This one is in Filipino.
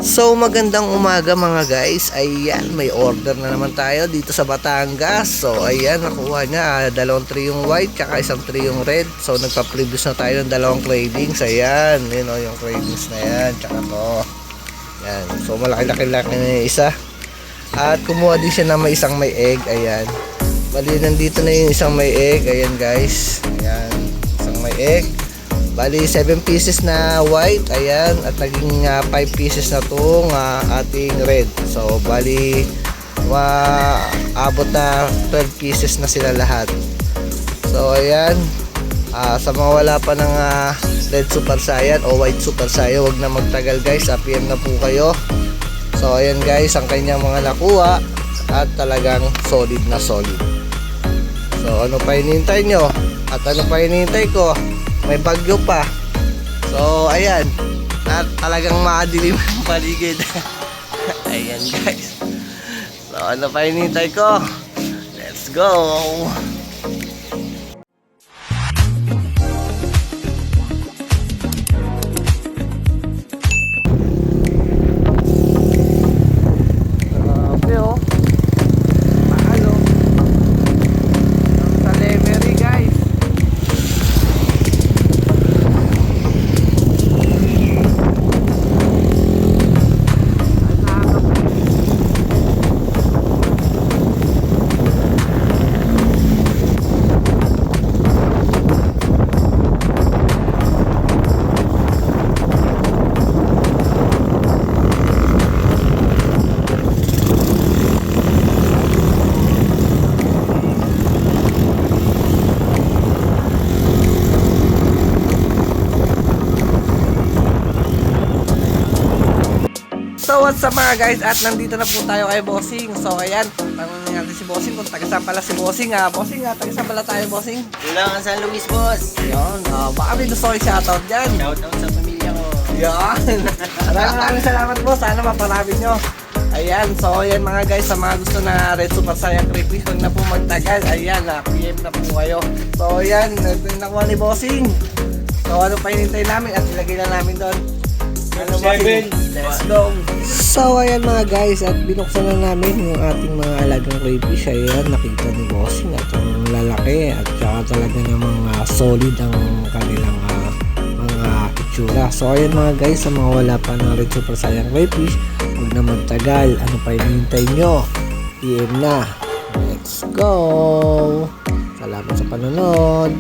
So magandang umaga mga guys. Ayan, may order na naman tayo dito sa Batangas. So ayan, nakuha niya dalawang tray yung white tsaka isang tray yung red. So nagpa-produce na tayo ng dalawang cravings. Ayan, yun o yung cravings na yan. Tsaka to. Ayan, so malaki-laki na yung isa. At kumuha din siya na may isang may egg. Ayan, bali nandito na yung isang may egg. Ayan guys, ayan, isang may egg. Bali 7 pieces na white, ayan, at naging 5 pieces na itong ating red. So bali abot na 12 pieces na sila lahat. So ayan, sa mga wala pa ng red super saiyan o white super saiyan, wag na magtagal guys, PM na po kayo. So ayan guys, ang kanyang mga nakuha at talagang solid na solid. So ano pa hinihintay nyo? At ano pa hinihintay ko? May bagyo pa. So ayan, at talagang madilim ang paligid. Ayan guys. So ano pa hinihintay ko? Let's go. So what's up mga guys, at nandito na po tayo kay Bossing. So ayan, tanongin natin si Bossing kung taga-saan pala si Bossing. Bossing, taga-saan pala tayo Bossing? Kailangan San Luis, boss. Yun, baka may gusto kayo shoutout dyan. Shoutout sa pamilya ko. Yun. Maraming salamat po, sana maparami nyo. Ayan, so ayan mga guys, sa mga gusto na red super saiyan crayfish, huwag na po magtagal. Ayan, PM na po kayo. So ayan, ito yung nakuha ni Bossing. So ano pa hinintay namin at ilagay na namin doon. Let's go. So ayan mga guys, at binuksan na namin yung ating mga alagang crayfish. Ayan, nakita ni Bossing at ang lalaki at saka talaga namang solid ang kanilang mga itsura. So ayan mga guys, sa mga wala pa ng red super saiyan crayfish, huwag na magtagal. Ano pa hinihintay nyo? PM na. Let's go. Salamat sa panonood.